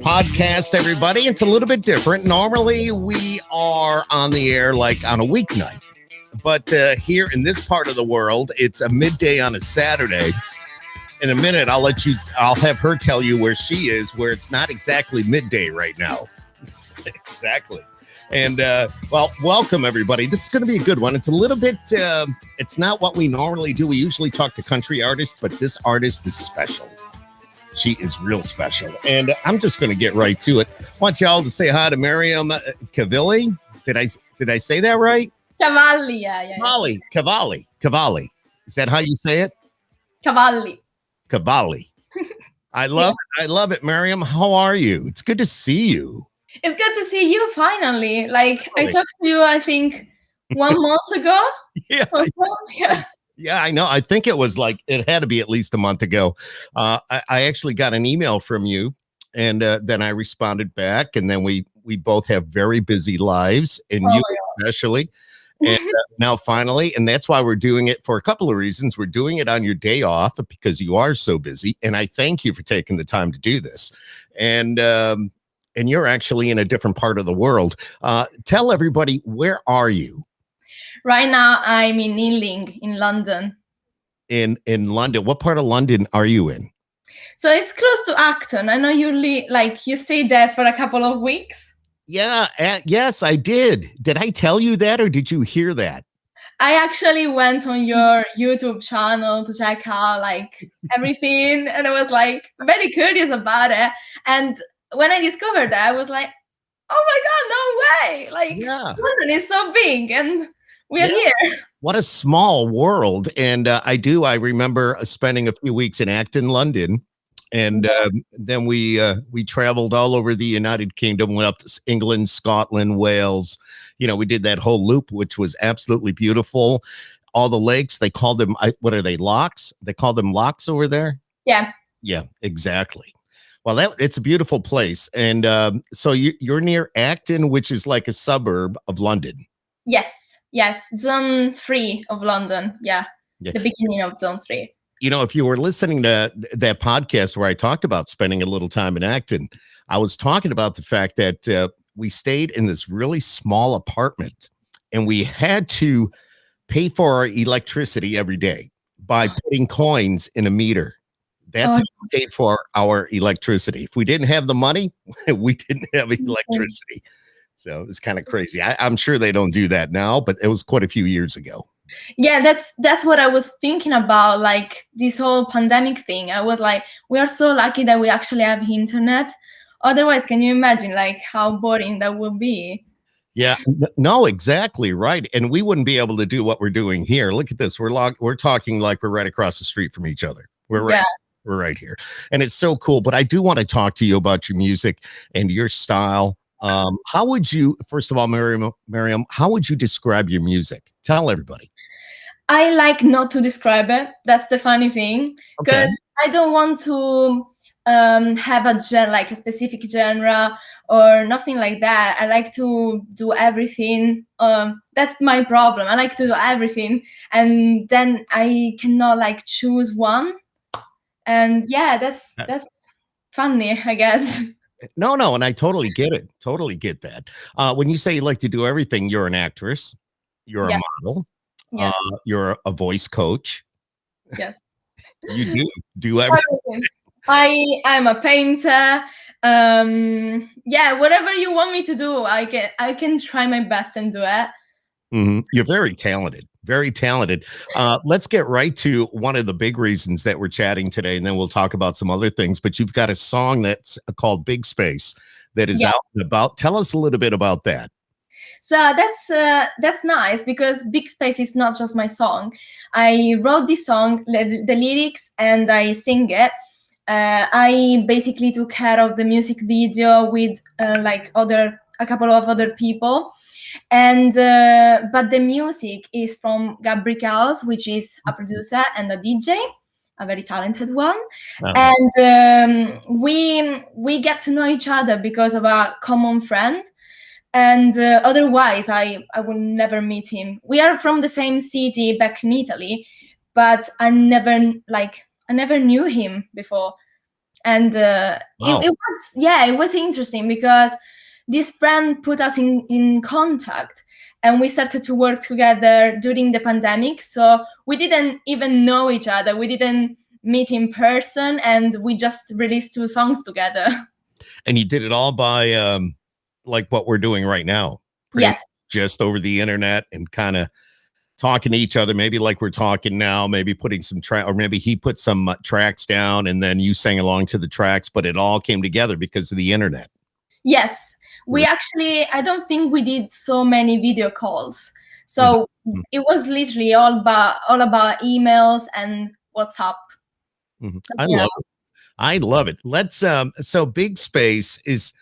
podcast, everybody. It's a little bit different. Normally, we are on the air like on a weeknight. But here in this part of the world, it's a midday on a Saturday. In a minute, I'll have her tell you where she is, where it's not exactly midday right now. Exactly. And, well, welcome, everybody. This is going to be a good one. It's a little bit, it's not what we normally do. We usually talk to country artists, but this artist is special. She is real special. And I'm just going to get right to it. I want y'all to say hi to Myriam Cavalli. Did I say that right? Cavalli, yeah. Cavalli. Is that how you say it? Cavalli. I love it, Myriam. How are you? It's good to see you. It's good to see you finally. Like, I talked to you, I think, 1 month ago. Yeah, I know. I think it had to be at least a month ago. I actually got an email from you, and then I responded back, and then we both have very busy lives, and you especially. And now finally, and that's why we're doing it for a couple of reasons. We're doing it on your day off because you are so busy, and I thank you for taking the time to do this. And you're actually in a different part of the world. Tell everybody, where are you? Right now, I'm in Ealing, in London. In London. What part of London are you in? So it's close to Acton. I know you stayed there for a couple of weeks. Yeah. Yes, I did. Did I tell you that, or did you hear that? I actually went on your YouTube channel to check out everything, and I was very curious about it. And when I discovered that, I was like, "Oh my God, no way!" London is so big, and we're here. What a small world. And I remember spending a few weeks in Acton, London. And then we traveled all over the United Kingdom, went up to England, Scotland, Wales. We did that whole loop, which was absolutely beautiful. All the lakes, they call them, what are they, locks? They call them locks over there? Yeah. Yeah, exactly. Well, it's a beautiful place. And so you're near Acton, which is like a suburb of London. Yes. Zone 3 of London. Yeah. The beginning of Zone 3. If you were listening to that podcast where I talked about spending a little time in Acton, I was talking about the fact that we stayed in this really small apartment, and we had to pay for our electricity every day by putting coins in a meter. That's how we paid for our electricity. If we didn't have the money, we didn't have electricity. So it was kind of crazy. I'm sure they don't do that now, but it was quite a few years ago. Yeah, that's what I was thinking about, this whole pandemic thing. I was like, we are so lucky that we actually have internet. Otherwise, can you imagine how boring that would be? Yeah, no, exactly right. And we wouldn't be able to do what we're doing here. Look at this. We're talking like we're right across the street from each other. We're right here. And it's so cool. But I do want to talk to you about your music and your style. How would you, first of all, Myriam, how would you describe your music? Tell everybody. I like not to describe it. That's the funny thing, because I don't want to have a specific genre or nothing like that. I like to do everything. That's my problem. I like to do everything, and then I cannot choose one. And that's funny, I guess. No, and I totally get it. Totally get that. When you say you like to do everything, you're an actress, you're a model. Yes. You're a voice coach. Yes. You do everything. I'm a painter. Whatever you want me to do, I can try my best and do it. Mm-hmm. You're very talented. Very talented. Let's get right to one of the big reasons that we're chatting today, and then we'll talk about some other things. But you've got a song that's called Big Space that is out and about. Tell us a little bit about that. So that's nice, because Big Space is not just my song. I wrote this song, the lyrics, and I sing it. I basically took care of the music video with a couple of other people, and but the music is from Gaga, which is a producer and a DJ, a very talented one. And we get to know each other because of a common friend. And otherwise, I will never meet him. We are from the same city back in Italy, but I never knew him before. And Wow. it was interesting because this friend put us in contact, and we started to work together during the pandemic. So we didn't even know each other. We didn't meet in person, and we just released 2 songs together. And you did it all by like what we're doing right now, pretty much Yes. just over the internet and kind of talking to each other, maybe like we're talking now, maybe putting some track, or maybe he put some tracks down and then you sang along to the tracks, but it all came together because of the internet. Yes. It We was actually, I don't think we did so many video calls. Mhm. So it was literally all about emails and WhatsApp. Mhm. Yeah. I love it. Let's so Big Space is,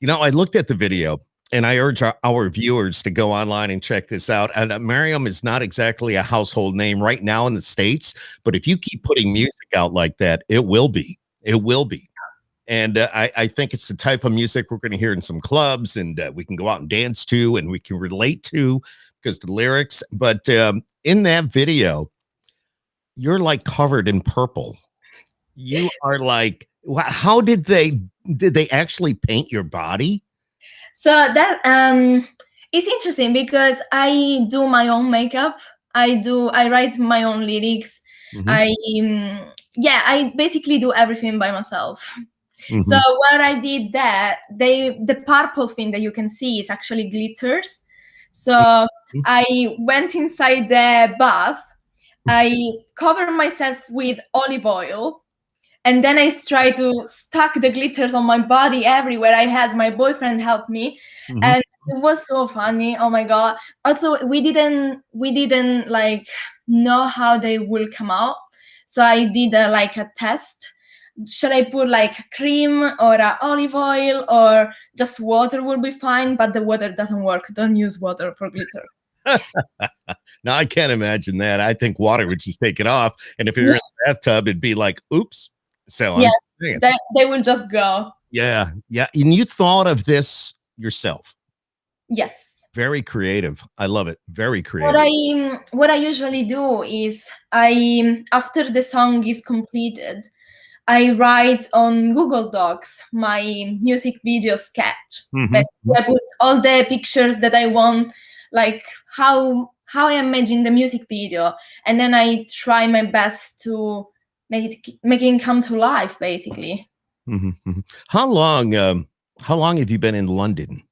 I looked at the video and I urge our viewers to go online and check this out. And Myriam is not exactly a household name right now in the States, but if you keep putting music out like that, it will be. It will be. And I think it's the type of music we're going to hear in some clubs, and we can go out and dance to, and we can relate to because the lyrics. But in that video, you're like covered in purple. You are like, how did they actually paint your body? So that it's interesting because I do my own makeup. I write my own lyrics. Mhm, I I basically do everything by myself. So mhm, what I did there, the purple thing that you can see is actually glitters. So mhm, I went inside the bath. I covered myself with olive oil, and then I tried to stuck the glitters on my body everywhere. I had my boyfriend help me, mhm, and it was so funny. Oh my god! Also, we didn't like know how they will come out, so I did like a test. Should I put like cream or olive oil, or just water will be fine? But the water doesn't work. Don't use water for glitter. Now I can't imagine that. I think water would just take it off, and if you're Yeah. in the bathtub, it'd be like, "Oops." So I'm Yes, just saying. they will just go. Yeah, yeah. And you thought of this yourself. Yes. Very creative. I love it. Very What creative. I usually do is after the song is completed, I write on Google Docs my music video sketch. Mhm, Basically, I put all the pictures that I want, like how I imagine the music video, and then I try my best to make it come to life. Basically, mhm, mhm. How long have you been in London?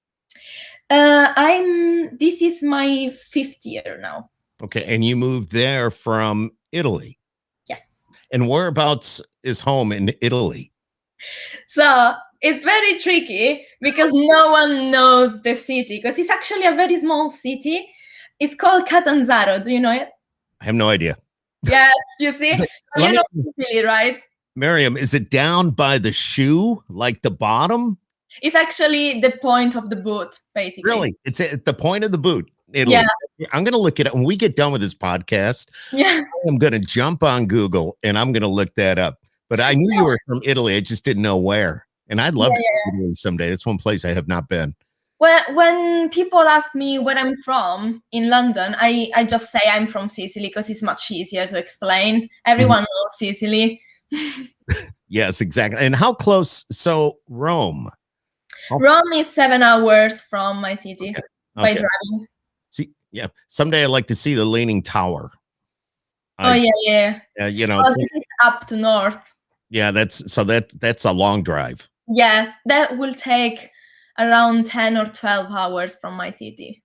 I'm. This is my 5th year now. Okay, and you moved there from Italy. Yes. And whereabouts is home in Italy? So it's very tricky because no one knows the city, because it's actually a very small city. It's called Catanzaro. Do you know it? I have no idea. Yes, you see? Is So it you let me know Sicily, right? Miriam, is it down by the shoe, like the bottom? It's actually the point of the boot, basically. Really? It's at the point of the boot, Yeah, Italy. I'm gonna look it up when we get done with this podcast. yeah, I'm gonna jump on Google and I'm gonna look that up. But I knew you were from Italy. I just didn't know where. And I'd love to yeah. see Italy someday. That's one place I have not been. When people ask me where I'm from in London, I just say I'm from Sicily because it's much easier to explain. Mhm. Everyone knows Sicily. Yes, exactly. And how close? So Rome. How Rome is 7 hours from my city Okay. by Okay. driving. See, yeah. Someday I'd like to see the Leaning Tower. Oh I, yeah, yeah. it's Oh, this is up to north. yeah. That's a long drive. Yes, that will take around 10 or 12 hours from my city.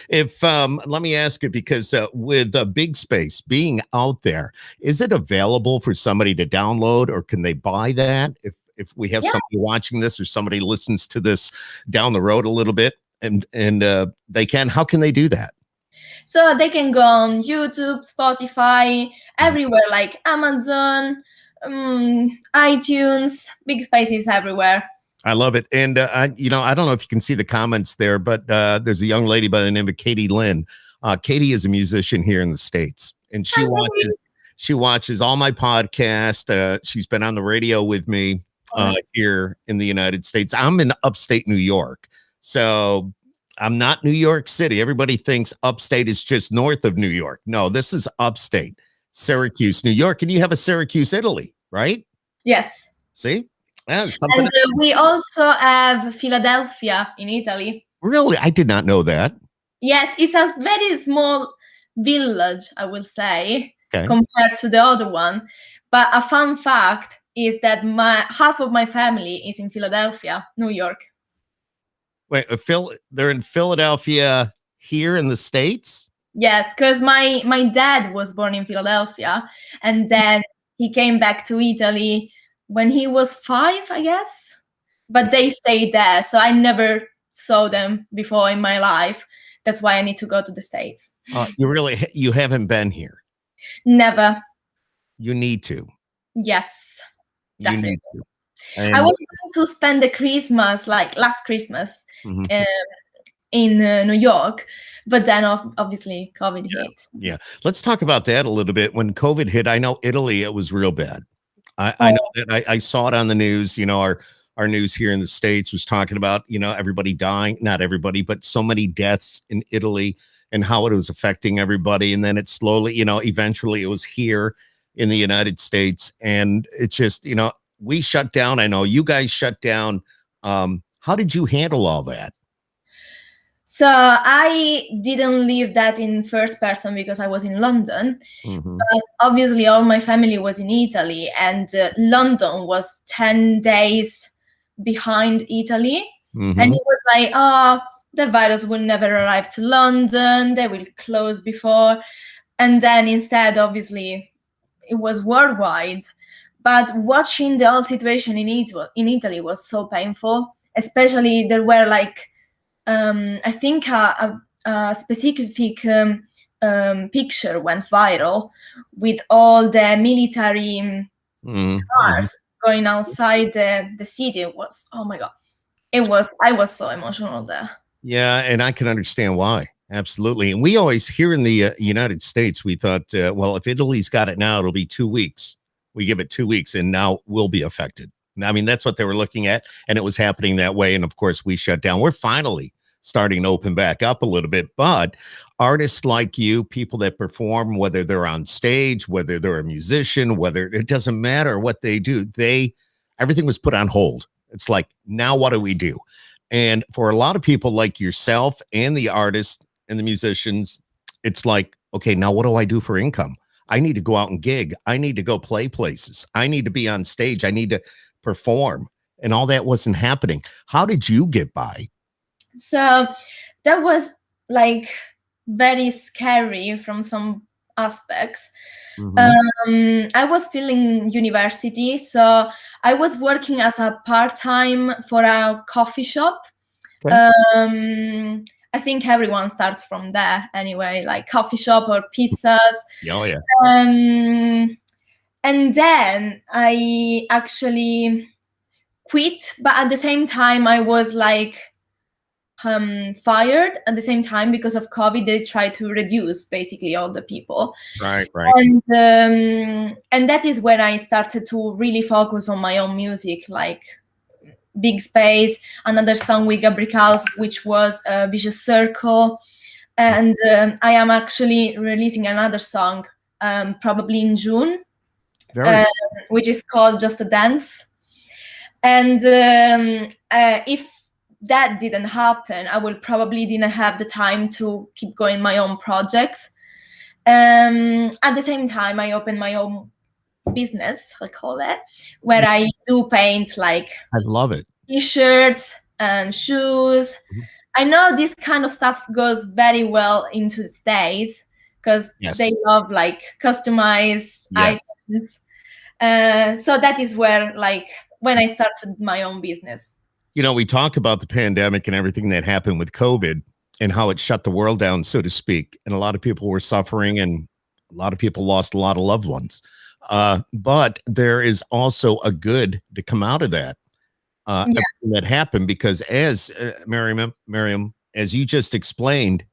If let me ask you because with Big Space being out there, is it available for somebody to download, or can they buy that? If we have Yeah. somebody watching this, or somebody listens to this down the road a little bit, and they can, how can they do that? So they can go on YouTube, Spotify, everywhere, like Amazon, iTunes, big spaces everywhere. I love it. And I don't know if you can see the comments there, but there's a young lady by the name of Katie Lynn. Katie is a musician here in the States, and she Hi, watches Debbie. she watches all my podcast. She's been on the radio with me Oh, that's- here in the United States. I'm in upstate New York, so I'm not New York City. Everybody thinks upstate is just north of New York. No, this is upstate, Syracuse, New York, and you have a Syracuse, Italy, right? Yes. See? Yeah, something. And we also have Philadelphia in Italy. Really, I did not know that. Yes, it's a very small village, I will say, Okay. compared to the other one. But a fun fact is that my half of my family is in Philadelphia, New York. Wait, they're in Philadelphia here in the States? Yes, because my dad was born in Philadelphia, and then he came back to Italy when he was 5, I guess. But they stayed there, so I never saw them before in my life. That's why I need to go to the States. You haven't been here. Never. You need to. Yes, You definitely. need to. I And was going to spend the Christmas, like last Christmas, Mhm. uh, in New York, but then obviously COVID hit. Yeah. Let's talk about that a little bit. When COVID hit, I know Italy, it was real bad. I know Oh, that I saw it on the news. Our news here in the States was talking about, everybody dying, not everybody, but so many deaths in Italy and how it was affecting everybody. And then it slowly, eventually it was here in the United States. And it's just, we shut down. I know you guys shut down. How did you handle all that? so I didn't live that in first person because I was in London. Hmm. But obviously, all my family was in Italy, and London was 10 days behind Italy. And Hmm. it was like, oh, the virus will never arrive to London, they will close before. And then instead, obviously, it was worldwide. But watching the whole situation in Italy was so painful, especially there were like, I think a specific picture went viral with all the military Hmm. cars going outside the city. It was, oh my God. I was so emotional there. Yeah, and I can understand why. Absolutely. And we always here in the United States, we thought, well, if Italy's got it now, it'll be 2 weeks. We give it 2 weeks, and now we'll be affected. And I mean, that's what they were looking at, and it was happening that way. And of course, we shut down. We're finally starting to open back up a little bit, but artists like you, people that perform, whether they're on stage, whether they're a musician, whether it doesn't matter what they do, everything was put on hold. It's like, now what do we do? And for a lot of people like yourself and the artists and the musicians, it's like, okay, now what do I do for income? I need to go out and gig. I need to go play places. I need to be on stage. I need to perform. And all that wasn't happening. How did you get by? So that was like very scary from some aspects. Mhm. I was still in university, so I was working as a part-time for a coffee shop. Okay. I think everyone starts from there anyway, like coffee shop or pizzas. Oh, yeah. Um, and then I actually quit, but at the same time, I was like fired at the same time because of COVID. They tried to reduce basically all the people. Right, right. And that is when I started to really focus on my own music, like Big Space, another song with Gabriel House, which was Vicious Circle. And I am actually releasing another song probably in June, Very. which is called Just a Dance. And if that didn't happen, I will probably didn't have the time to keep going my own projects. At the same time, I opened my own business, I call it, where I do paint like I love it. t-shirts and shoes. Mhm. I know this kind of stuff goes very well into the States because they Yes. love like customized Yes. items. So that is where like when I started my own business. We talk about the pandemic and everything that happened with COVID and how it shut the world down, so to speak. And a lot of people were suffering and a lot of people lost a lot of loved ones. But there is also a good to come out of that. Yeah. Everything that happened because as Miriam, as you just explained,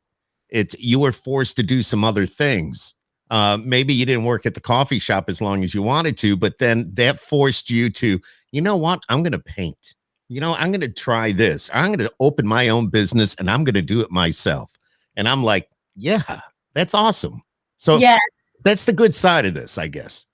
you were forced to do some other things. Maybe you didn't work at the coffee shop as long as you wanted to, but then that forced you to, you know what? I'm going to paint. I'm going to try this. I'm going to open my own business and I'm going to do it myself. And I'm like, yeah, that's awesome. So Yeah. that's the good side of this, I guess.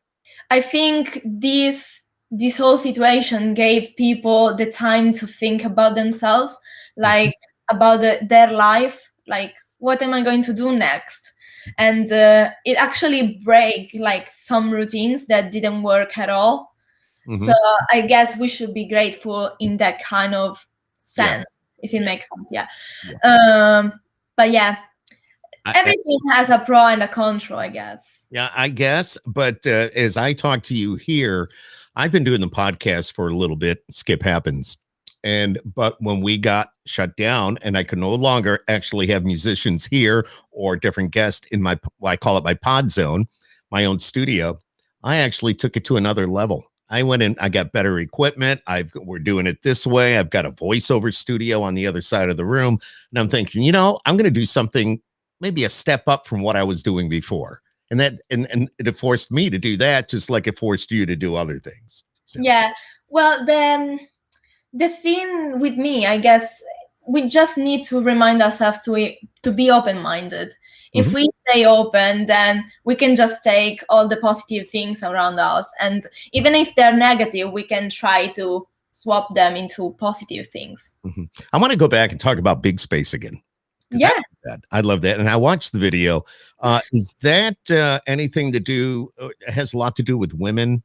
I think this this whole situation gave people the time to think about themselves, like about their life, like what am I going to do next? And it actually break like some routines that didn't work at all. So I guess we should be grateful in that kind of sense, Yes. if it makes sense. Yeah. Yes. But yeah, I, everything has a pro and a contra, I guess. Yeah, I guess. But as I talk to you here, I've been doing the podcast for a little bit. Skip happens. But when we got shut down and I could no longer actually have musicians here or different guests in my, well, I call it my pod zone, my own studio, I actually took it to another level. I went in, I got better equipment. We're doing it this way. I've got a voiceover studio on the other side of the room. And I'm thinking, I'm going to do something, maybe a step up from what I was doing before. And it forced me to do that, just like it forced you to do other things. So. Yeah. Well, the thing with me, I guess, we just need to remind ourselves to be open-minded. If we stay open, then we can just take all the positive things around us, and even if they're negative, we can try to swap them into positive things. I want to go back and talk about Big Space again. Yeah, I love that, and I watched the video. Is that anything to do? It has a lot to do with women.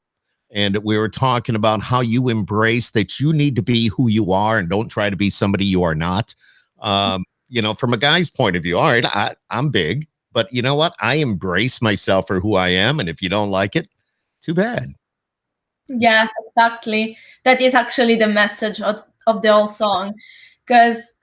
And we were talking about how you embrace that you need to be who you are and don't try to be somebody you are not. From a guy's point of view, all right, I'm big, but you know what? I embrace myself for who I am. And if you don't like it, too bad. Yeah, exactly. That is actually the message of the whole song. Because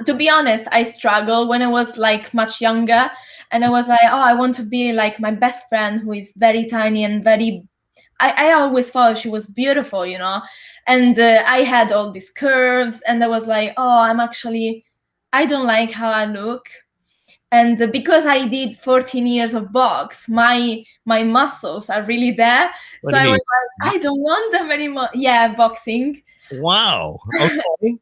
to be honest, I struggled when I was like much younger, and I was like, oh, I want to be like my best friend who is very tiny and very, I always thought she was beautiful, and I had all these curves, and I was like, oh, I don't like how I look. And because I did 14 years of box, my muscles are really there. What So do you I was mean? like, I don't want them anymore. Yeah, boxing. Wow. Okay.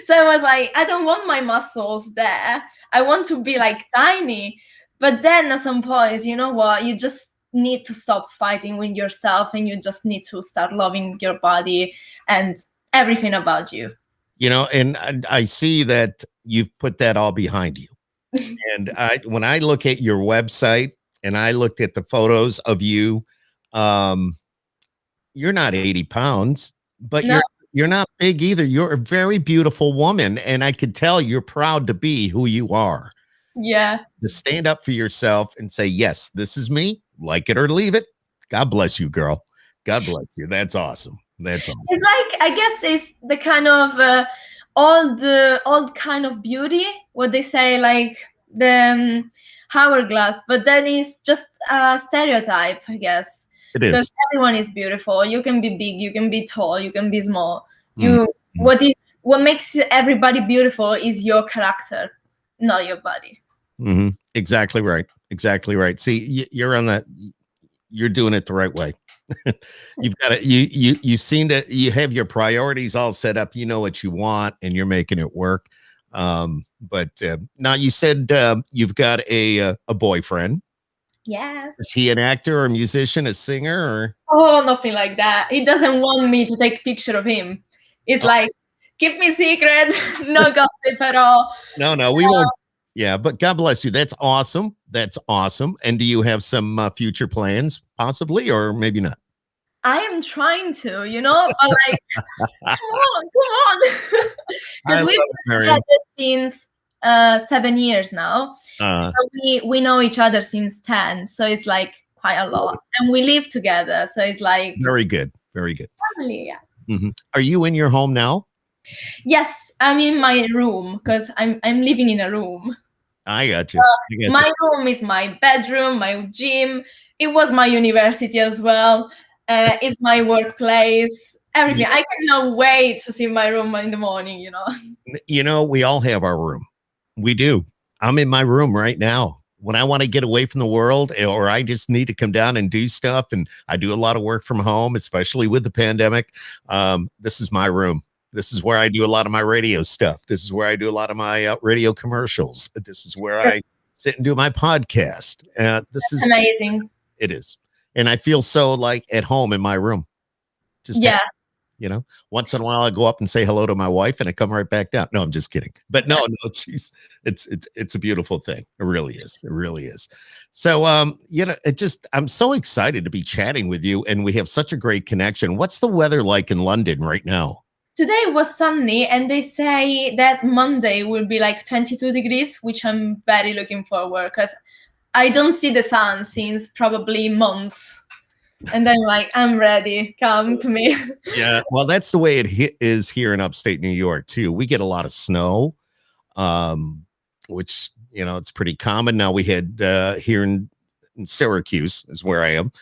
So I was like, I don't want my muscles there. I want to be like tiny. But then at some point, you know what? You just need to stop fighting with yourself, and you just need to start loving your body and everything about you. And I see that you've put that all behind you. And when I look at your website and I looked at the photos of you, you're not 80 pounds, but No. you're not big either. You're a very beautiful woman, and I could tell you're proud to be who you are. Yeah. To stand up for yourself and say, yes, this is me, like it or leave it. God bless you, girl. God bless you. That's awesome. That's awesome. It's like, I guess it's the kind of old kind of beauty, what they say, like the hourglass, but then it's just a stereotype, I guess. It is. Because everyone is beautiful. You can be big, you can be tall, you can be small. What makes everybody beautiful is your character, not your body. Exactly right. Exactly right. See, you're on that. You're doing it the right way. You've got it. You've seen that you have your priorities all set up. You know what you want, and you're making it work. But now you said you've got a boyfriend. Yeah. Is he an actor or a musician, a singer, or? Oh, nothing like that. He doesn't want me to take a picture of him. It's like, keep me secret, no gossip at all. No, we won't. Yeah, but God bless you. That's awesome. That's awesome. And do you have some future plans, possibly, or maybe not? I am trying to, but like, come on. Because we've been together since 7 years now. So we know each other since 10. So it's like quite a lot. And we live together. So it's like. Very good. Very good. Family, yeah. Are you in your home now? Yes, I'm in my room because I'm living in a room. I got you. My room is my bedroom, my gym. It was my university as well. It's my workplace. Everything. I cannot wait to see my room in the morning. We all have our room. We do. I'm in my room right now. When I want to get away from the world, or I just need to come down and do stuff, and I do a lot of work from home, especially with the pandemic. This is my room. This is where I do a lot of my radio stuff. This is where I do a lot of my radio commercials. This is where I sit and do my podcast. This is amazing. It is. and I feel so like at home in my room. Just Yeah. once in a while I go up and say hello to my wife and I come right back down. No, I'm just kidding. But no, she's it's a beautiful thing. It really is. It really is. So I'm so excited to be chatting with you and we have such a great connection. What's the weather like in London right now? Today was sunny, and they say that Monday will be like 22 degrees, which I'm very looking forward because I don't see the sun since probably months. And I'm like, I'm ready. Come to me. Yeah, well, that's the way is here in upstate New York too. We get a lot of snow, um, which it's pretty common. Now we had here in Syracuse is where I am.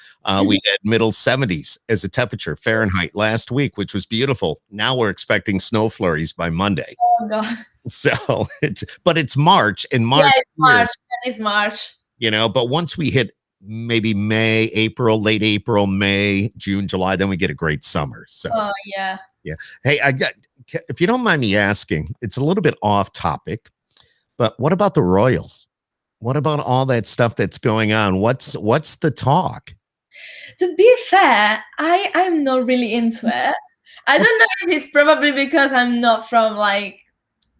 We had middle 70s as a temperature Fahrenheit last week, which was beautiful. Now we're expecting snow flurries by Monday. Oh God. So, but it's March, and March. Yeah, it's March. It's March. But once we hit maybe May, April, late April, May, June, July, then we get a great summer. So, yeah. Hey, if you don't mind me asking, it's a little bit off topic, but what about the Royals? What about all that stuff that's going on? What's the talk? To be fair, I'm not really into it. I don't know if it's probably because I'm not from like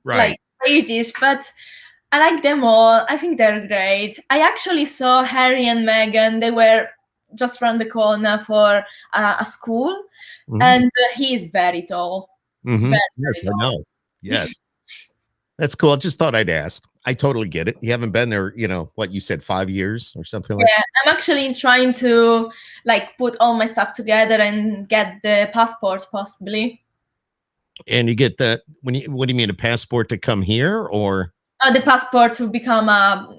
British, but I like them all. I think they're great. I actually saw Harry and Meghan. They were just around the corner for a school, and he is very tall. Very, yes, very tall. I know. Yeah, that's cool. I just thought I'd ask. I totally get it. You haven't been there, what you said, 5 years or something like that? Yeah, I'm actually trying to like put all my stuff together and get the passport possibly. And you get that what do you mean, a passport to come here, or the passport to become a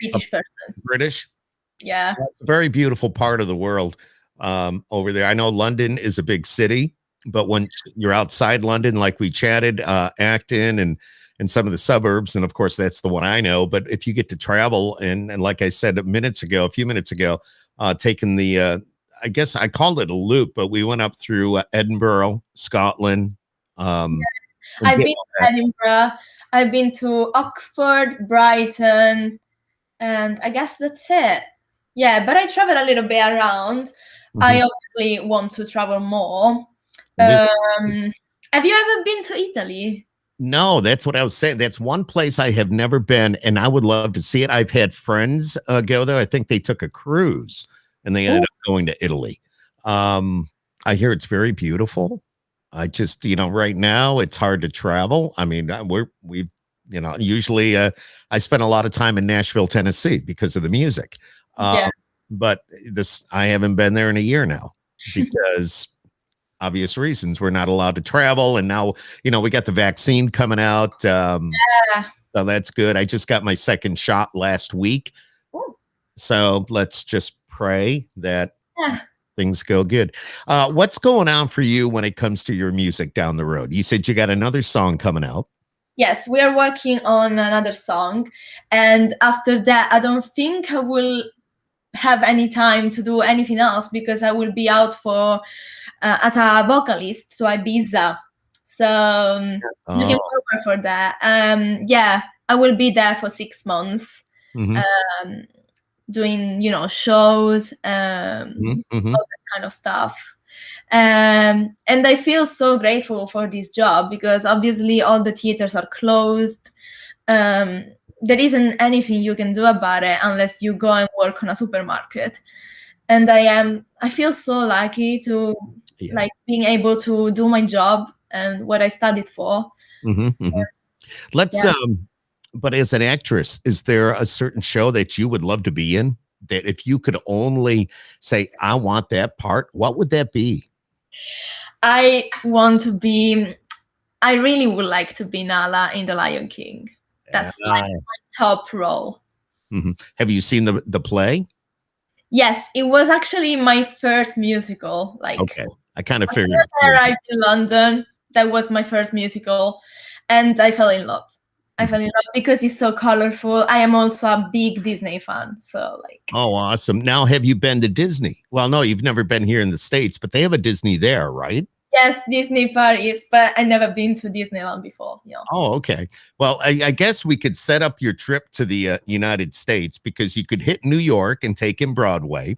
British person? British? Yeah. Well, it's a very beautiful part of the world over there. I know London is a big city, but once you're outside London, like we chatted, Acton and some of the suburbs, and of course that's the one I know, but if you get to travel, and like I said a few minutes ago, taking the I guess I called it a loop, but we went up through Edinburgh, Scotland. I've been to Edinburgh, I've been to Oxford, Brighton, and I guess that's it. Yeah, but I travel a little bit around. I obviously want to travel more. Have you ever been to Italy? No, that's what I was saying. That's one place I have never been, and I would love to see it. I've had friends go there. I think they took a cruise, and they ended up going to Italy. I hear it's very beautiful. I just, right now it's hard to travel. I mean, we've usually I spend a lot of time in Nashville, Tennessee because of the music. But I haven't been there in a year now because obvious reasons. We're not allowed to travel. And now, we got the vaccine coming out. So that's good. I just got my second shot last week. Ooh. So let's just pray that things go good. What's going on for you when it comes to your music down the road? You said you got another song coming out. Yes, we are working on another song. And after that, I don't think I will have any time to do anything else because I will be out for as a vocalist to Ibiza. So looking forward for that. I will be there for 6 months. Doing shows, all that kind of stuff. And I feel so grateful for this job because obviously all the theaters are closed. There isn't anything you can do about it unless you go and work on a supermarket. And I feel so lucky to like being able to do my job and what I studied for. Let's but as an actress, is there a certain show that you would love to be in, that if you could only say, I want that part, what would that be? I really would like to be Nala in The Lion King. That's like my top role. Have you seen the play? Yes, it was actually my first musical. Okay, I kind of figured. I arrived in London. That was my first musical, and I fell in love. I fell in love because it's so colorful. I am also a big Disney fan, so like. Oh, awesome! Now, have you been to Disney? Well, no, you've never been here in the States, but they have a Disney there, right? Yes, Disney Paris, but I never been to Disneyland before. Oh, okay. Well, I guess we could set up your trip to the United States because you could hit New York and take in Broadway.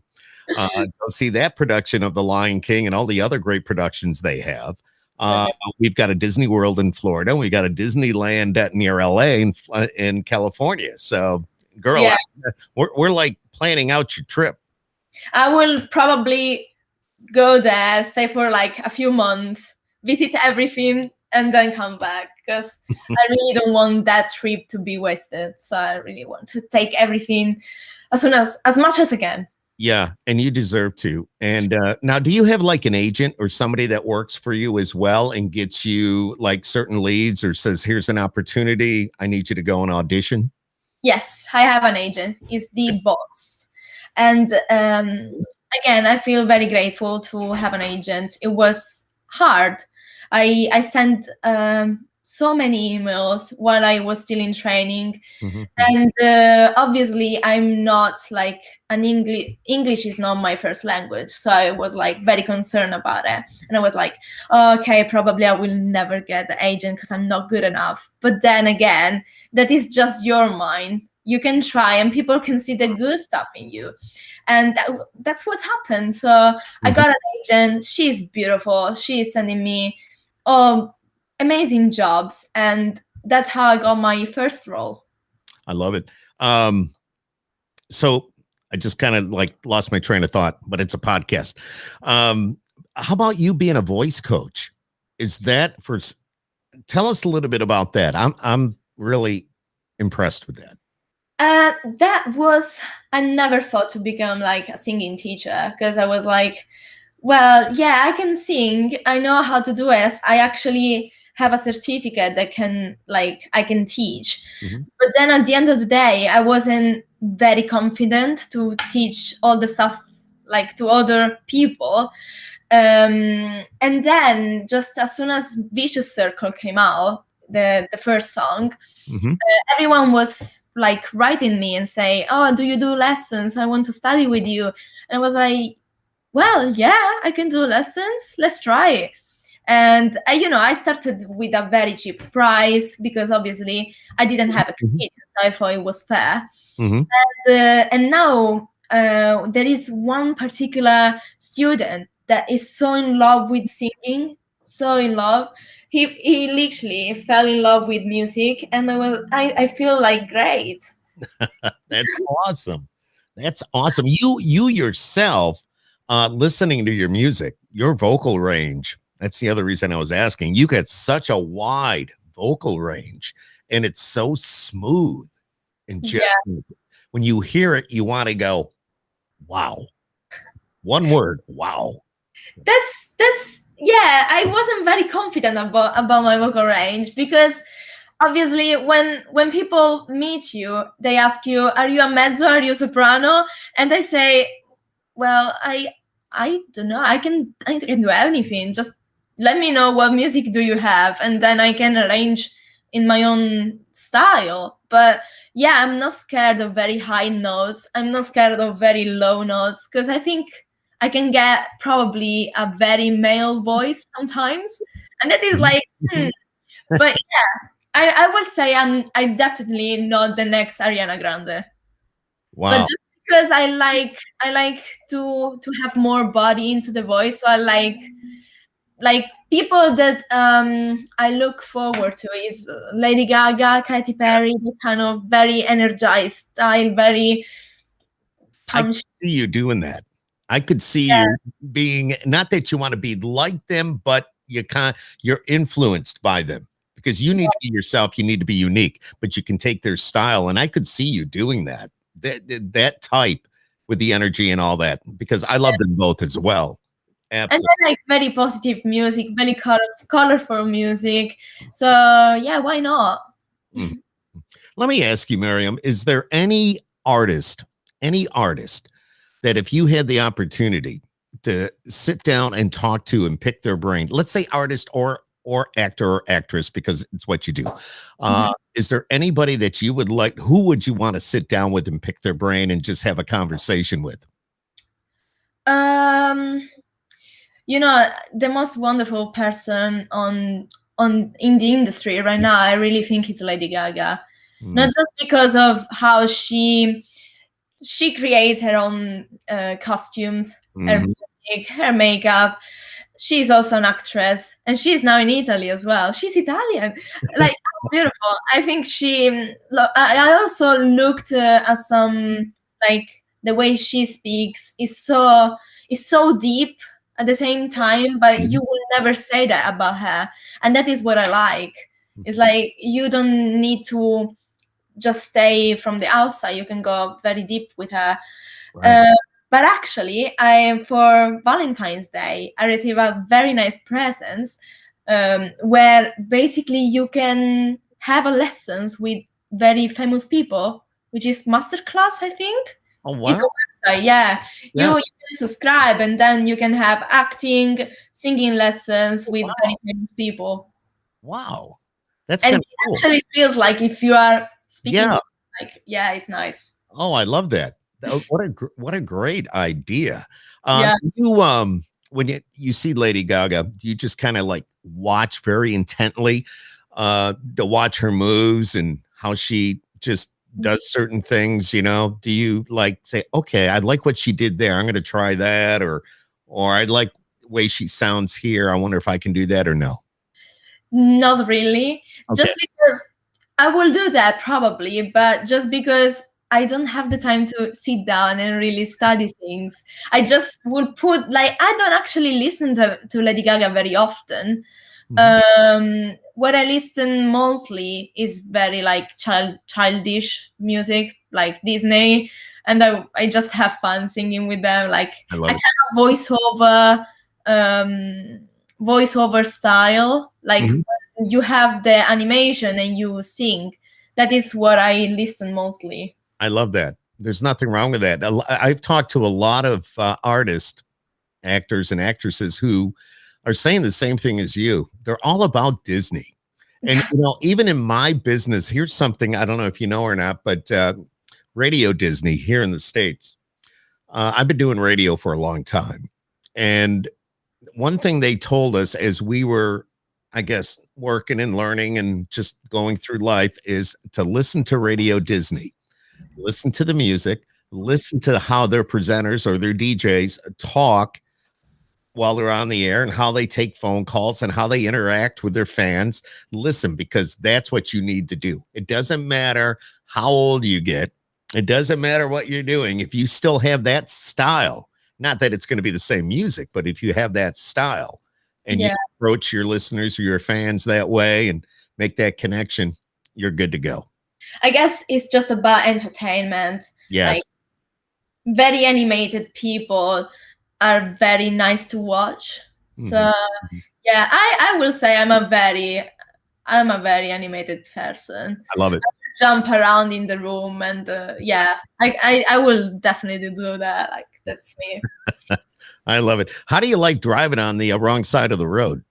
Go see that production of The Lion King and all the other great productions they have. So Uh, we've got a Disney World in Florida. We got a Disneyland near LA in California. So, girl, yeah, we're like planning out your trip. I will probably go there, stay for like a few months, visit everything, and then come back because I really don't want that trip to be wasted. So I really want to take everything as much as I can. Yeah, and you deserve to. And now, do you have like an agent or somebody that works for you as well and gets you like certain leads or says, "Here's an opportunity. I need you to go and audition"? Yes, I have an agent. He's the boss. And again, I feel very grateful to have an agent. It was hard. I sent so many emails while I was still in training. Mhm. And obviously, I'm not like an English is not my first language. So I was like very concerned about it. And I was like, oh, okay, probably I will never get the agent because I'm not good enough. But then again, that is just your mind. You can try and people can see the good stuff in you. And that's what happened. So I Mhm. got an agent. She's beautiful. She's sending me amazing jobs. And that's how I got my first role. I love it. So I just kind of like lost my train of thought, but it's a podcast. How about you being a voice coach? Is that for? Tell us a little bit about that. I'm really impressed with that. That was, I never thought to become like a singing teacher because I was like, well, yeah, I can sing. I know how to do it. I actually have a certificate that can, like, I can teach. Mhm. But then at the end of the day, I wasn't very confident to teach all the stuff like to other people. And then just as soon as Vicious Circle came out, the first song, Mhm. everyone was like writing me and say, oh, do you do lessons? I want to study with you. And I was like, well, yeah, I can do lessons. Let's try. And I started with a very cheap price because obviously I didn't have Mhm. experience. I thought it was fair. Mhm. And now there is one particular student that is so in love with singing, so in love. He literally fell in love with music, and I feel like great. That's awesome. That's awesome. You yourself, listening to your music, your vocal range. That's the other reason I was asking. You got such a wide vocal range, and it's so smooth and Yeah, just when you hear it, you want to go, "Wow!" One word, "Wow!" that's yeah. I wasn't very confident about my vocal range because obviously when people meet you, they ask you, "Are you a mezzo? Are you a soprano?" And I say, well, I don't know. I can do anything. Just let me know what music do you have, and then I can arrange in my own style. But yeah, I'm not scared of very high notes. I'm not scared of very low notes because I think I can get probably a very male voice sometimes, and that is Mhm. like, but yeah, I will say I definitely not the next Ariana Grande, but Wow. just because I like to have more body into the voice, so I like people that I look forward to is Lady Gaga, Katy Perry, the kind of very energized style, very I could punch. see you doing that. I could see Yeah, you being not that you want to be like them, but you're influenced by them because you need to be yourself. You need to be unique, but you can take their style. And I could see you doing that. That type with the energy and all that, because I love them both as well. and Absolutely. I like very positive music, very colorful music. So yeah, why not? Mhm. Let me ask you, Miriam, is there any artist that if you had the opportunity to sit down and talk to and pick their brain, let's say artist or actor or actress, because it's what you do. Mhm. Is there anybody that you would like? Who would you want to sit down with and pick their brain and just have a conversation with? Um, the most wonderful person on in the industry right now, I really think is Lady Gaga. Mm, Not just because of how she creates her own costumes, her Mhm. music, her makeup. She's also an actress, and she's now in Italy as well. She's Italian, like how beautiful. I think she. I also looked at some, like, the way she speaks is so deep at the same time, but you Mhm. will never say that about her, and that is what I like. It's like you don't need to just stay from the outside. You can go very deep with her. Right. Uh, but actually, I for Valentine's Day, I received a very nice present, where basically you can have a lessons with very famous people, which is masterclass, I think. Oh, It's wow. a website, yeah. Yeah. You can subscribe, and then you can have acting, singing lessons with Wow. very famous people, Wow. That's and kinda it cool. actually feels like if you are speaking, Yeah. like, yeah, it's nice. Oh, I love that. What a great idea. Yeah. Do you, when you see Lady Gaga, do you just kinda, like, watch very intently, to watch her moves and how she just does certain things, you know? Do you, like, say, "Okay, I like what she did there. I'm gonna try that," or, "I like the way she sounds here. I wonder if I can do that," or no? Not really. Okay. Just because I will do that probably, but just because I don't have the time to sit down and really study things. I just will put, like, I don't actually listen to Lady Gaga very often. Mhm. What I listen mostly is very like childish music, like Disney, and I just have fun singing with them. Like I a love kind it. of um, voiceover style, like Mhm. when you have the animation and you sing. That is what I listen mostly. I love that. There's nothing wrong with that. I've talked to a lot of artists, actors, and actresses who are saying the same thing as you. They're all about Disney. And, Yeah. you know, even in my business, here's something I don't know if you know or not, but Radio Disney here in the States. I've been doing radio for a long time. And one thing they told us as we were, I guess, working and learning and just going through life is to listen to Radio Disney, listen to the music, listen to how their presenters or their DJs talk while they're on the air and how they take phone calls and how they interact with their fans. Listen, because that's what you need to do. It doesn't matter how old you get, it doesn't matter what you're doing. If you still have that style, not that it's going to be the same music, but if you have that style and you Yeah. approach your listeners or your fans that way and make that connection, you're good to go. I guess it's just about entertainment. Like Yes. very animated people are very nice to watch. Mhm. So yeah, I will say I'm a very animated person. I love it. Jump around in the room, and yeah, I will definitely do that. Like that's me. I love it. How do you like driving on the wrong side of the road?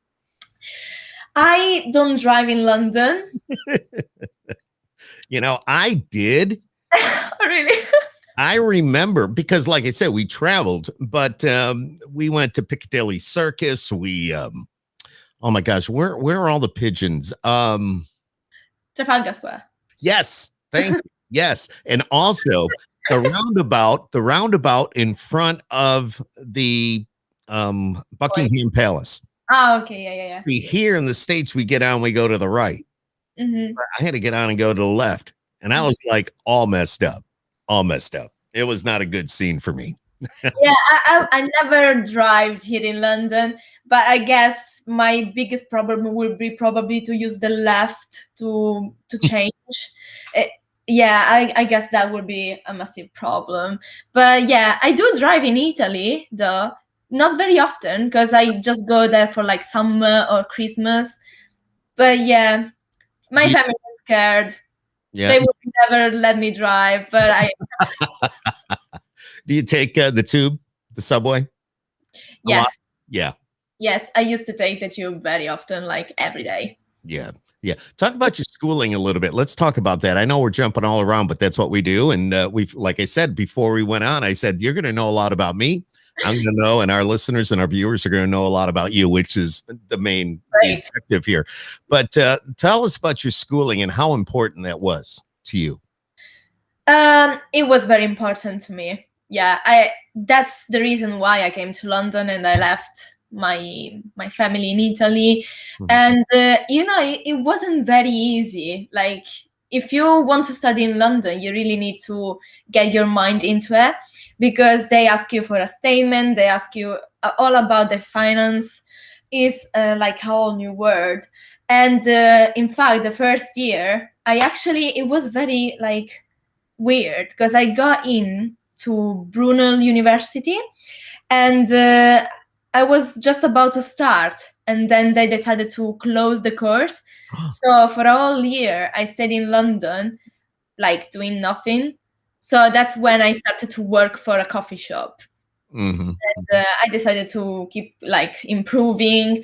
I don't drive in London. You know, I did. Really? I remember because, like I said, we traveled, but we went to Piccadilly Circus. Oh my gosh, where are all the pigeons? Trafalgar Square. Yes, thank you. Yes, and also the roundabout in front of the Buckingham Palace. Ah, okay, yeah, yeah, See, here in the States, we get on, we go to the right. yeah. I had to get on and go to the left, and I was like all messed up, all messed up. It was not a good scene for me. Yeah, I never drive here in London, but I guess my biggest problem will be probably to use the left to change. Eh, yeah, I guess that would be a massive problem. But yeah, I do drive in Italy, though not very often because I just go there for like summer or Christmas. But yeah, my Do you- family is scared. yeah. They would never let me drive, but I Do you take the tube, the subway a lot? yes. Yeah. Yes, I used to take the tube very often, like every day. Yeah. Yeah. Talk about your schooling a little bit. Let's talk about that. I know we're jumping all around, but that's what we do. And we've, like I said before we went on, I said, you're going to know a lot about me. I'm going to know, and our listeners and our viewers are going to know a lot about you, which is the Right. objective here. But tell us about your schooling and how important that was to you. It was very important to me. Yeah, I that's the reason why I came to London and I left my family in Italy. Mhm. And it wasn't very easy. Like, if you want to study in London, you really need to get your mind into it, because they ask you for a statement, they ask you all about the finance. Is like a whole new world. And in fact, the first year, it was very like weird, because I got in to Brunel University, and I was just about to start, and then they decided to close the course. So for a whole year, I stayed in London, like doing nothing. So that's when I started to work for a coffee shop. Mhm. I decided to keep like improving,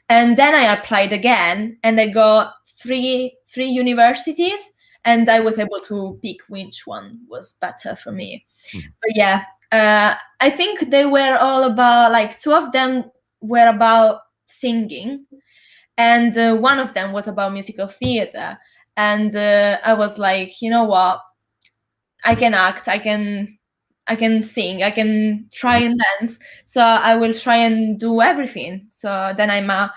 and then I applied again, and I got three universities, and I was able to pick which one was better for me. Mhm. But yeah, I think they were all about, like, two of them were about singing, and one of them was about musical theater. And I was like, you know what, I can act, I can sing, I can try and dance, so I will try and do everything. So then I'm a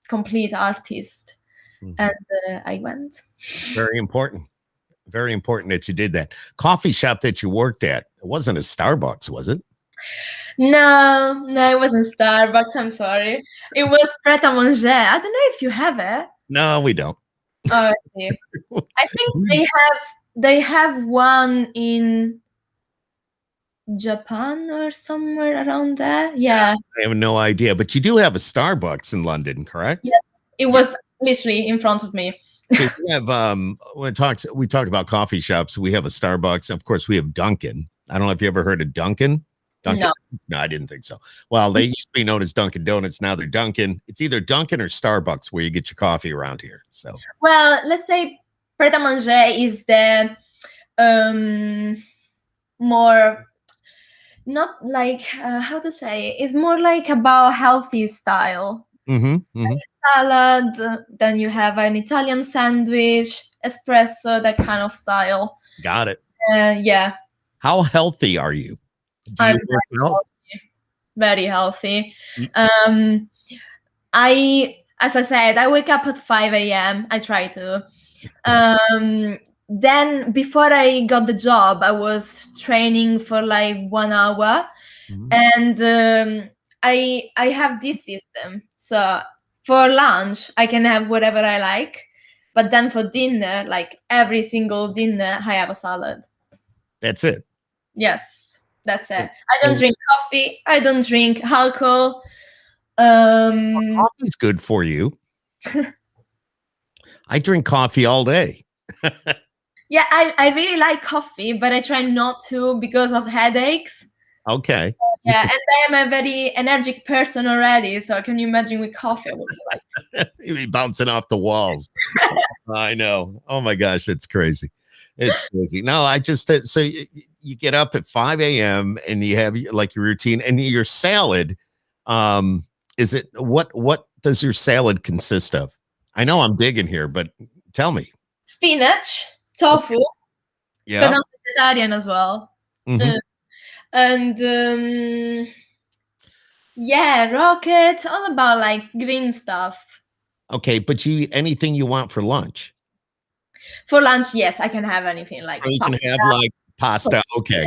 complete artist, Mhm. and I went. Very important. Very important that you did that. Coffee shop that you worked at, it wasn't a Starbucks, was it? No, no, it wasn't Starbucks. I'm sorry. It was Pret a Manger. I don't know if you have it. No, we don't. Oh, I see. I think they have one in Japan or somewhere around there. Yeah. I have no idea, but you do have a Starbucks in London, correct? Yes. It Yeah. was literally in front of me. So we have when we talk about coffee shops, we have a Starbucks. Of course, we have Dunkin'. I don't know if you ever heard of Dunkin'. Dunkin'? No. No, I didn't think so. Well, they used to be known as Dunkin' Donuts. Now they're Dunkin'. It's either Dunkin' or Starbucks where you get your coffee around here. So Well, let's say Pret a Manger is the um more, not like, how to say, it's more like about healthy style. mm-hmm. Salad, then you have an Italian sandwich, espresso, that kind of style. Got it. Yeah, How healthy are you? Do I'm you work out? very healthy. You- Um, as I said, I wake up at 5 a.m. I try to. Then before I got the job, I was training for like 1 hour, Mhm. and I have this system. So for lunch, I can have whatever I like, but then for dinner, like every single dinner, I have a salad. That's it. Yes, that's it. And- I don't and drink coffee. I don't drink alcohol. Um, coffee's good for you. I drink coffee all day. yeah, I really like coffee, but I try not to because of headaches. Okay. Yeah, and I am a very energetic person already, so can you imagine with coffee? I would be like, You'd be bouncing off the walls. I know. Oh my gosh, it's crazy. It's crazy. No, I just so you get up at 5 a.m. and you have like your routine and your salad. Is it what does your salad consist of? I know I'm digging here, but tell me. spinach, tofu, because Yeah. I'm vegetarian as well. Mhm. Uh, and yeah, rocket, all about like green stuff. Okay, but you eat anything you want for lunch. For lunch, yes, I can have anything like So you can pasta, have like pasta. Okay.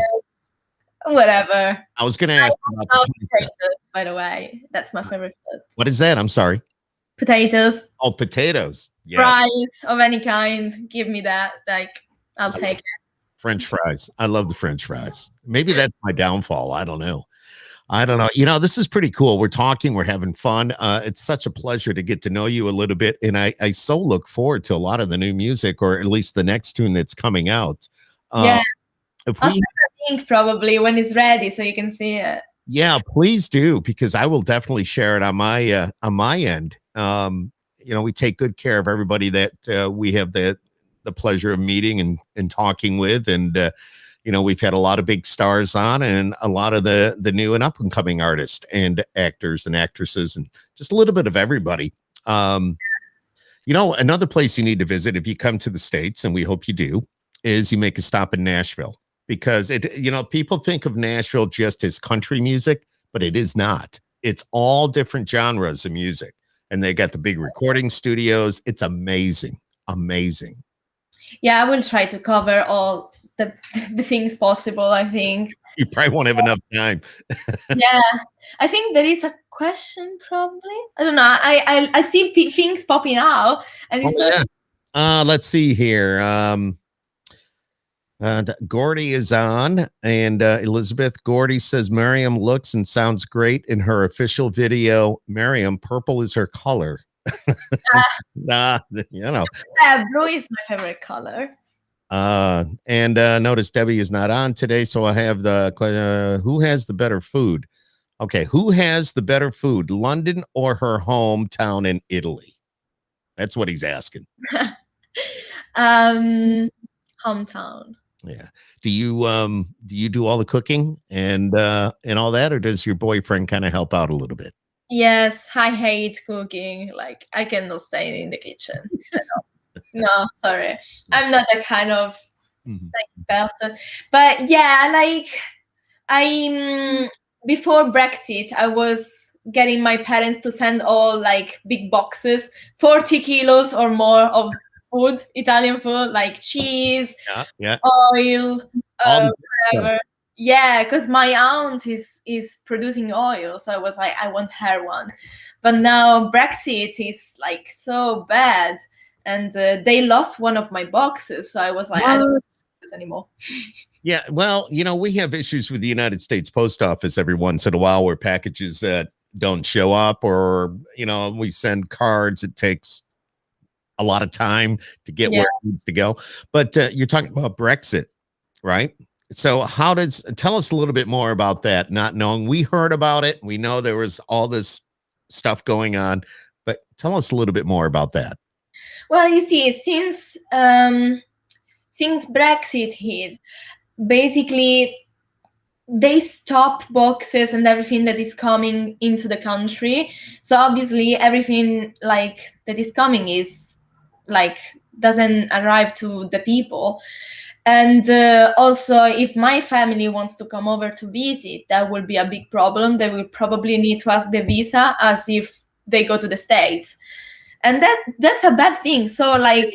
whatever. I was going to ask about the Love pasta. potatoes, by the way. That's my favorite food. What is that? I'm sorry. Potatoes, Oh, potatoes. Yes. fries of any kind. Give me that. Like, I'll take it. French fries. I love the French fries. Maybe that's my downfall. I don't know. I don't know. You know, this is pretty cool. We're talking, we're having fun. It's such a pleasure to get to know you a little bit. And I so look forward to a lot of the new music, or at least the next tune that's coming out. Yeah. If I'll we, send a link probably when it's ready so you can see it. yeah, please do, because I will definitely share it on my end. You know, we take good care of everybody that we have the pleasure of meeting and talking with, and you know, we've had a lot of big stars on and a lot of the new and up and coming artists and actors and actresses and just a little bit of everybody. You know, another place you need to visit if you come to the States, and we hope you do, is you make a stop in Nashville because people think of Nashville just as country music, but it is not. It's all different genres of music. And they got the big recording studios. It's amazing. Amazing. Yeah, I will try to cover all the the things possible, I think. You probably won't have enough time. Yeah, I think there is a question probably. I don't know. I see things popping out, and it's so. Yeah. Let's see here. Gordy is on, and Elizabeth Gordy says Myriam looks and sounds great in her official video. Myriam, purple is her color. Nah, Yeah, blue is my favorite color. And notice Debbie is not on today, so I have the who has the better food? Okay, who has the better food, London or her hometown in Italy? That's what he's asking. Hometown. Yeah. Do you do all the cooking and all that, or does your boyfriend kind of help out a little bit? Yes, I hate cooking. Like I cannot stay in the kitchen. No, sorry. I'm not that kind of person. But yeah, like I before Brexit, I was getting my parents to send all like big boxes, 40 kilos or more of food, Italian food, like cheese, oil, whatever. Yeah, because my aunt is producing oil, so I was like, I want her one. But now Brexit is like so bad, and they lost one of my boxes, so I was like, I don't want this anymore. Yeah, well, we have issues with the United States Post Office every once in a while where packages that don't show up, or we send cards. It takes a lot of time to get where it needs to go. But you're talking about Brexit, right? So tell us a little bit more about that, not knowing. We heard about it. We know there was all this stuff going on, but tell us a little bit more about that. Well, you see, since Brexit hit, basically they stop boxes and everything that is coming into the country. So obviously everything like that is coming is like doesn't arrive to the people. And also, if my family wants to come over to visit, that will be a big problem. They will probably need to ask the visa as if they go to the States. And that's a bad thing. So like,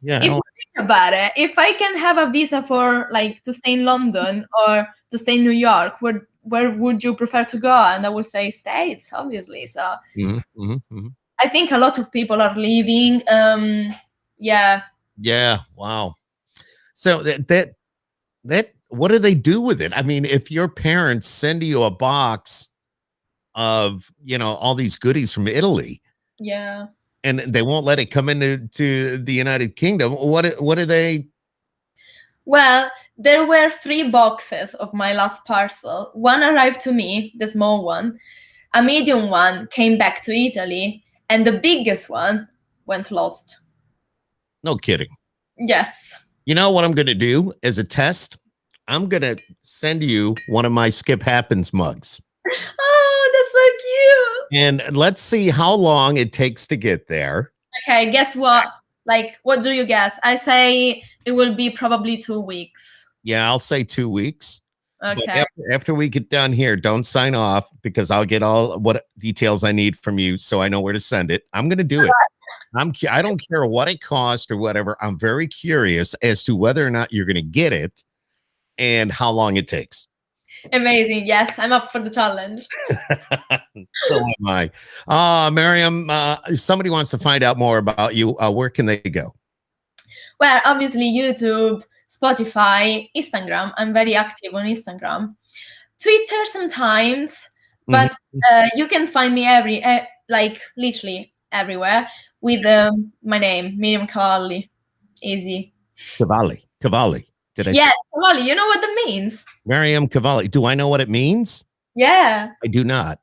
if you think about it, if I can have a visa for like to stay in London or to stay in New York, where would you prefer to go? And I would say States, obviously. So I think a lot of people are leaving. Yeah. Wow. So that what do they do with it? I mean, if your parents send you a box of all these goodies from Italy, and they won't let it come into the United Kingdom, what do they? Well, there were 3 boxes of my last parcel. One arrived to me, the small one. A medium one came back to Italy, and the biggest one went lost. No kidding. Yes. You know what I'm going to do as a test? I'm going to send you one of my Skip Happens mugs. Oh, that's so cute. And let's see how long it takes to get there. Okay, guess what? Like, what do you guess? I say it will be probably 2 weeks. Yeah, I'll say 2 weeks. Okay. But after we get done here, don't sign off because I'll get all what details I need from you so I know where to send it. I'm going to do it. I don't care what it costs or whatever. I'm very curious as to whether or not you're going to get it and how long it takes. Amazing. Yes, I'm up for the challenge. So am I. Myriam, if somebody wants to find out more about you, where can they go? Well, obviously YouTube, Spotify, Instagram. I'm very active on Instagram. Twitter sometimes, but you can find me like literally everywhere with my name, Myriam Cavalli. Easy. Cavalli. Did I? Yes, Cavalli. You know what that means? Myriam Cavalli. Do I know what it means? Yeah. I do not.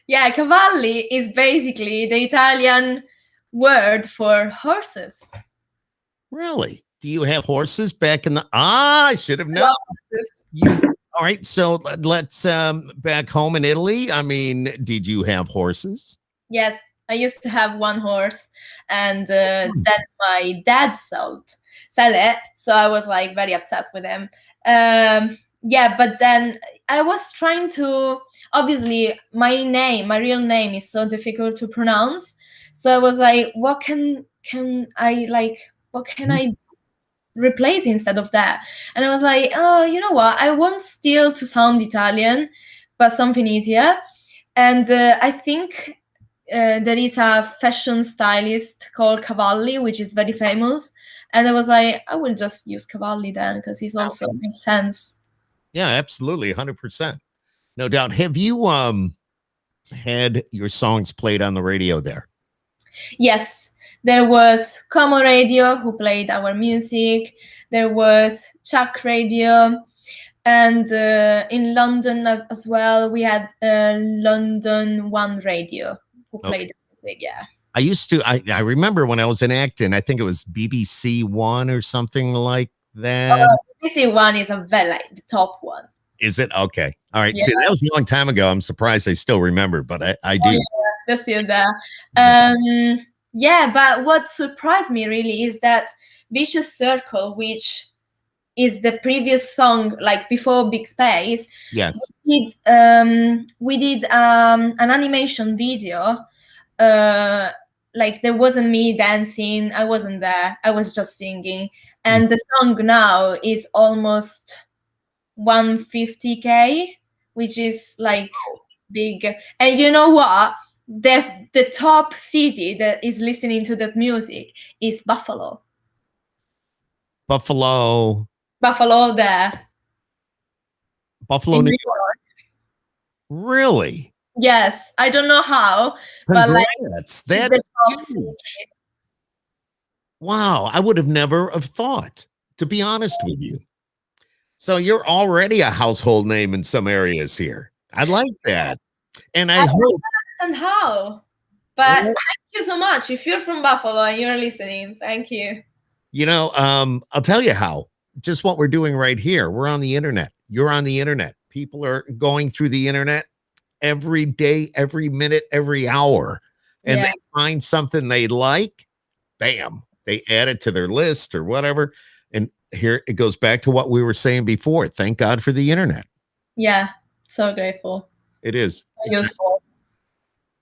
Yeah, cavalli is basically the Italian word for horses. Really? Do you have horses back in the? I should have known. All right. So let's back home in Italy. I mean, did you have horses? Yes, I used to have one horse, and that my dad sold. sell it. So I was like very obsessed with him. Yeah, but then I was trying to, obviously my real name is so difficult to pronounce. So I was like, what can I replace instead of that? And I was like, oh, you know what? I want still to sound Italian, but something easier. And I think there is a fashion stylist called Cavalli, which is very famous. And I was like, I will just use Cavalli then, because he's also makes sense. Yeah, absolutely, 100%. No doubt. Have you had your songs played on the radio there? Yes, there was Como Radio who played our music. There was Chuck Radio. And in London as well, we had London One Radio who played music. Yeah. I used to, I remember when I was in Acton, I think it was BBC One or something like that. BBC One is a very the top one. Is it? Okay. All right. Yeah. See, that was a long time ago. I'm surprised I still remember, but I do. Yeah, they're still there. Yeah, but what surprised me really is that Vicious Circle, which is the previous song, like before Big Space. Yes. We did an animation video. Like there wasn't me dancing. I wasn't there. I was just singing. And the song now is almost 150K, which is like big. And you know what? The top city that is listening to that music is Buffalo. Buffalo there. Buffalo, New York. Really? Yes. I don't know how, Congrats. but like that is huge. Wow. I would have never have thought, to be honest with you. So you're already a household name in some areas here. I like that. And I hope. Don't understand how, but thank you so much. If you're from Buffalo and you're listening, thank you. You know, I'll tell you how. Just what we're doing right here. We're on the internet. You're on the internet. People are going through the internet every day, every minute, every hour, and they find something they like. Bam, they add it to their list or whatever. And here it goes back to what we were saying before. Thank God for the internet. Yeah, so grateful. It is. So useful.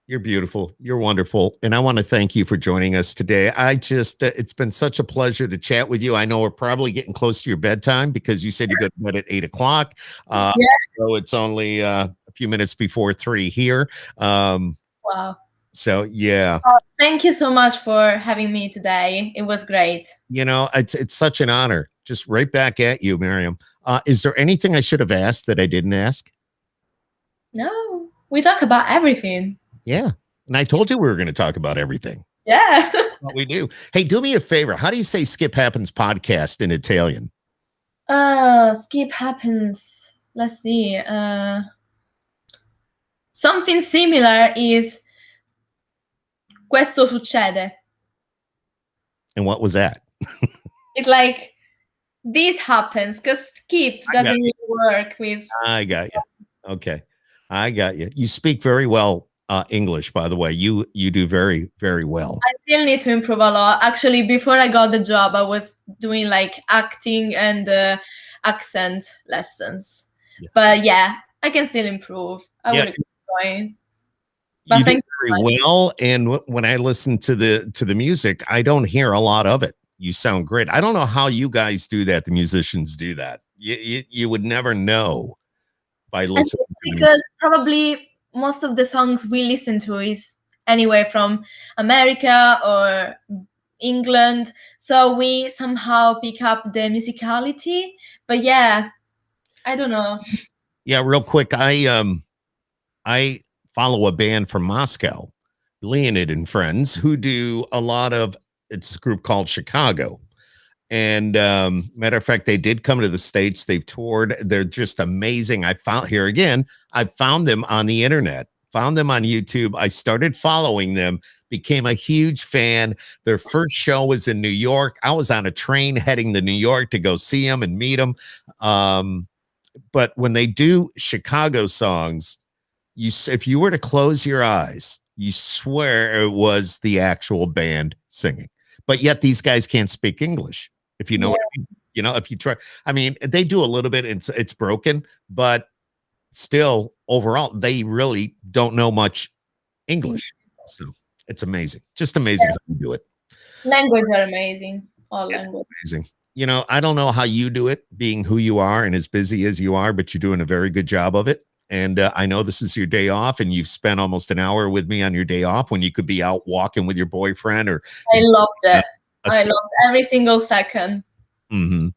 You're beautiful. You're wonderful. And I want to thank you for joining us today. It's been such a pleasure to chat with you. I know we're probably getting close to your bedtime because you said you go to bed at 8 o'clock. So it's only a few minutes before 3 here. Wow. So, yeah. Oh, thank you so much for having me today. It was great. You know, it's such an honor. Just right back at you, Myriam. Is there anything I should have asked that I didn't ask? No, we talk about everything. Yeah. And I told you we were going to talk about everything. Yeah. What we do. Hey, do me a favor. How do you say Skip Happens podcast in Italian? Skip Happens. Let's see. Something similar is Questo succede. And what was that? It's like this happens because skip doesn't really work with. I got you. Okay. I got you. You speak very well English, by the way. You do very, very well. I still need to improve a lot. Actually, before I got the job, I was doing like acting and accent lessons. Yeah. But yeah, I can still improve. I will keep going. But you do very well. And when I listen to the music, I don't hear a lot of it. You sound great. I don't know how you guys do that. The musicians do that. You would never know by listening to the music. Probably most of the songs we listen to is anywhere from America or England, so we somehow pick up the musicality. But yeah, I don't know. Yeah, real quick, I follow a band from Moscow, Leonid and Friends, who do a lot of. It's a group called Chicago. And matter of fact, they did come to the States. They've toured. They're just amazing. I found them on the internet, found them on YouTube. I started following them, became a huge fan. Their first show was in New York. I was on a train heading to New York to go see them and meet them. But when they do Chicago songs, if you were to close your eyes, you swear it was the actual band singing. But yet these guys can't speak English. if you know Yeah. what I mean. You know, if you try, I mean, they do a little bit, it's broken, but still overall, they really don't know much English. So it's amazing. Just amazing how you do it. Language are amazing. All It's language. amazing. You know, I don't know how you do it, being who you are and as busy as you are, but you're doing a very good job of it. And I know this is your day off, and you've spent almost an hour with me on your day off when you could be out walking with your boyfriend or I loved uh, it. a. I loved every single second. Mhm.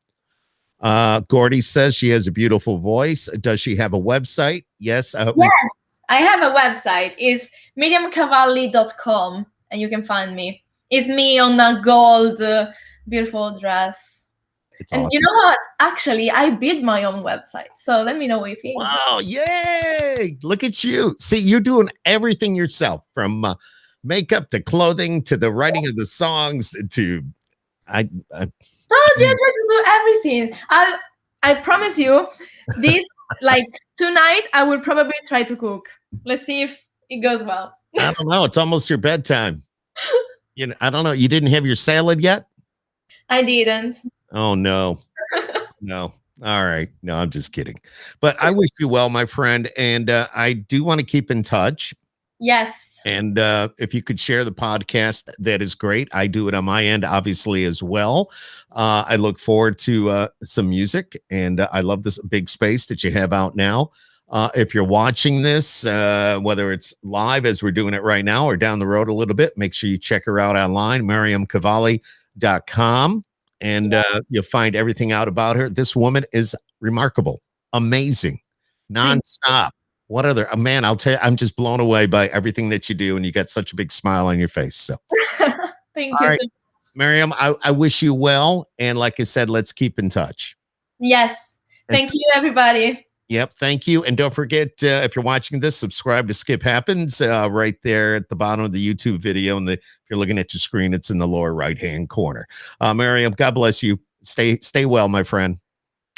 Gordy says she has a beautiful voice. Does she have a website? Yes. Yes, I have a website. It's myriamcavalli.com, and you can find me. It's me on a gold, beautiful dress. It's And awesome. you know what? Actually, I built my own website. So let me know what you think. Wow. Yay. Look at you. See, you're doing everything yourself, from makeup to clothing to the writing of the songs to I Oh, I try to do everything. I promise you, this like tonight I will probably try to cook. Let's see if it goes well. I don't know. It's almost your bedtime. You know, I don't know. You didn't have your salad yet? I didn't. Oh no. No. All right. No, I'm just kidding. But I wish you well, my friend. And I do want to keep in touch. Yes. And if you could share the podcast, that is great. I do it on my end, obviously, as well. I look forward to some music, and I love this big space that you have out now. If you're watching this, whether it's live as we're doing it right now or down the road a little bit, make sure you check her out online, myriamcavalli.com, and you'll find everything out about her. This woman is remarkable, amazing, nonstop. What other man? I'll tell you, I'm just blown away by everything that you do, and you got such a big smile on your face. So, Thank all you. right, Myriam, I wish you well, and like I said, let's keep in touch. Yes. Thank you, everybody. Yep, thank you, and don't forget if you're watching this, subscribe to Skip Happens right there at the bottom of the YouTube video, and if you're looking at your screen, it's in the lower right-hand corner. Myriam, God bless you. Stay well, my friend.